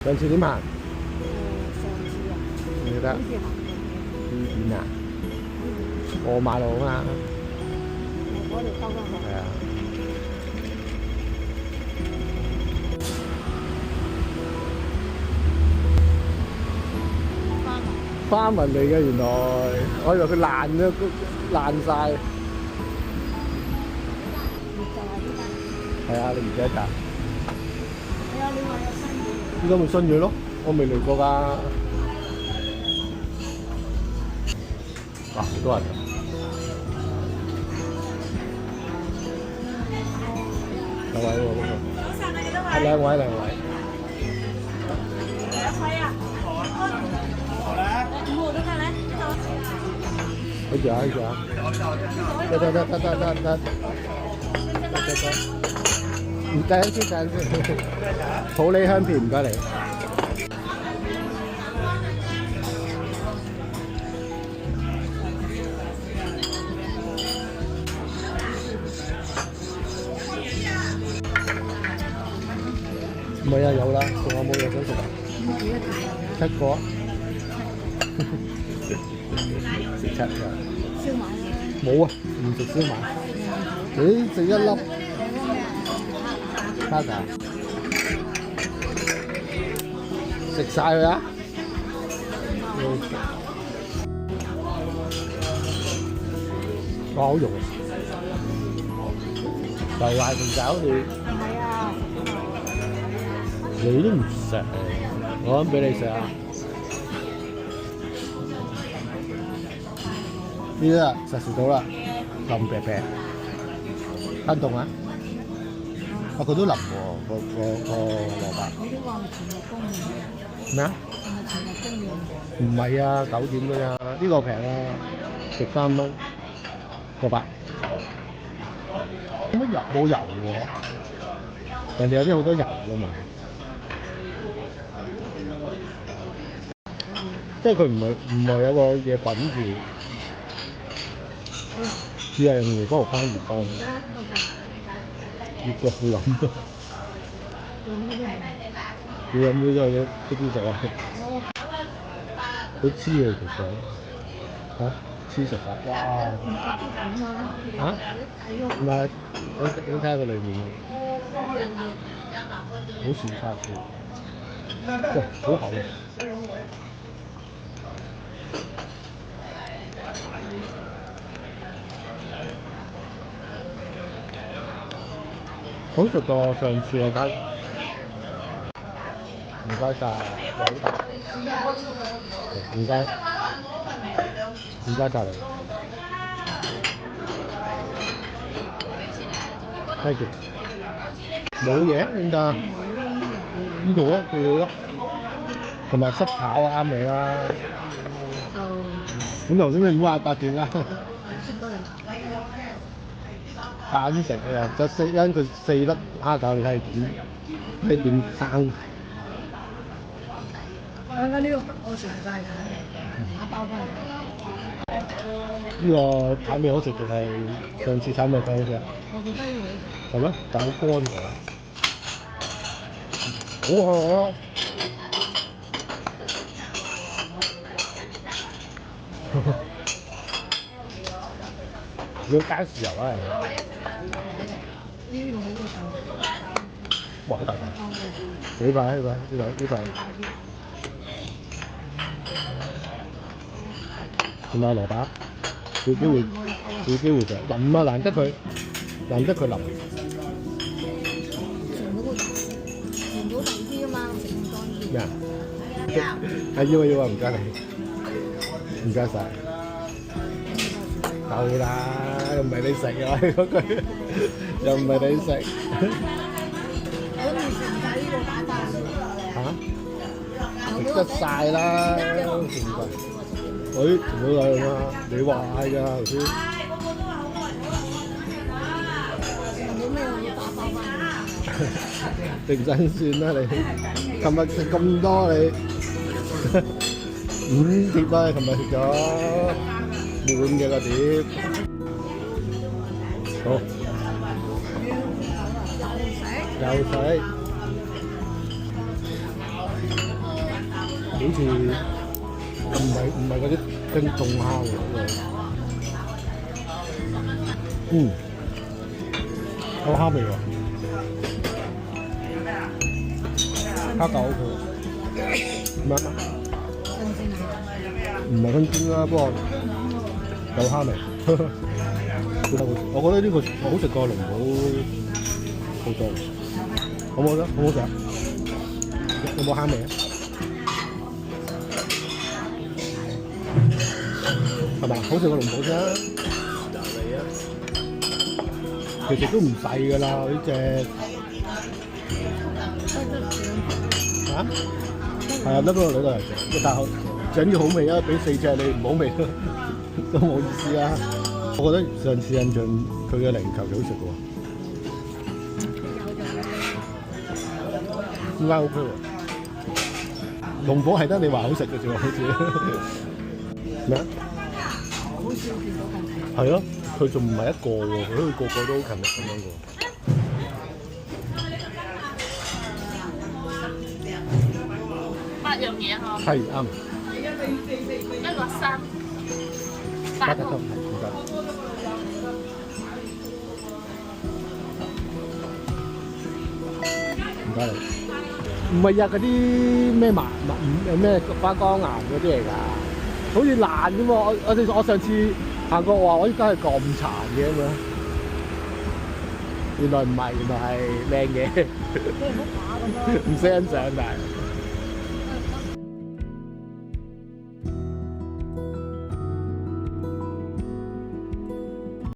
上次點行？上次啊，唔記得。好似行呢邊啊？過馬路啊嘛。由嗰度兜翻去。係啊。花紋嚟嘅原來，我以為佢爛咗，爛晒。就係呢間。係啊，你唔記得㗎？係啊，你話有新嘢。依家咪新嘢咯，我未嚟過㗎。哇，好多人啊！兩位喎，嗰個。早晨啊，幾多位？係兩位，兩位。幾位啊？好啦。5號都得咧，呢度。喺住啊，喺住啊。得。唔該先，普洱香片唔該你。唔係啊，有啦，仲有冇嘢想食啊？7個。食7㗎。燒賣啦。冇啊，唔食燒賣。誒，食一粒。卡㗎。食晒佢啊！哇，好肉啊！就係鳳爪好似。係啊。你都唔食，我諗俾你食啊！呢啲啊，實食到啦，腍啤啤，攤凍啊！啊，佢都腍喎，個蘿蔔。你都話全日供應。咩啊？係咪全日供應？唔係啊，9點㗎咋？呢個平啊，13蚊個八。乜油冇油喎？人哋有啲好多油㗎嘛。即係佢唔係有個嘢滾住，只係用嗰個番魚乾，熱過佢諗，佢飲咗之後都邊食啊？好黐啊其實，嚇黐實晒，哇！嚇？唔係，你睇下佢裏面，好薯沙嘅，哇，好厚啊！好食過上次嗰間，唔該晒，唔該，唔該晒你。Thank you。冇嘢，點解？呢度啊，佢哋咯，同埋濕炒啱你啦。咁頭先你唔好話8段啦。揀食啊！就因佢4粒蝦餃，你睇點生？呢個我食晒㗎，打包翻嚟。呢個炒麵好食定係上次炒麵好食啊？我覺得呢個係咩？但好乾㗎。好好啊！要加豉油啊！呢個好過上次。哇！好大塊，幾塊？呢塊。同埋蘿蔔，有機會就腍啊！難得佢腍。全部大啲啊嘛，食咁多啲。咩啊？要啊！唔該你，唔該晒。夠啦，又唔係你食啊嗰句，又唔係你食。我唔食晒呢個打包。嚇？食得晒啦，全部。全部有啊！你話係㗎頭先。冇咩我要打包翻。定真算啦你，琴日食咁多你5碟啦，琴日食咗滿嘅個碟。好。又食。好似唔係嗰啲跟凍蝦喎。有蝦味喎，蝦餃 OK 喎。咩啊？唔係新鮮啦，不過有蝦味。我覺得呢個好食過龍寶好多。好唔好食？好唔好食啊？有冇蝦味啊？係咪？好食過龍寶啫。其實都唔細㗎啦，呢隻。啊？係啊，得嗰個女都係隻，但係整要好味啊！俾4隻你唔好味都冇意思啊！我覺得上次印象佢嘅零球幾好食嘅喎，點解 OK 喎？龍寶係得你話好食嘅啫喎，好似咩啊？好少見到咁平。係咯，佢仲唔係一個喎，佢好似個個都好勤力咁樣嘅喎。8樣嘢嗬。係啱。一個3，8個。唔該。唔該你。唔係啊，嗰啲咩咩花崗岩嗰啲嚟㗎，好似爛咁喎。我上次行過話，我依家係咁殘嘅咁樣。原來唔係，原來係靚嘅。你唔好打咁咯。唔識欣賞但係。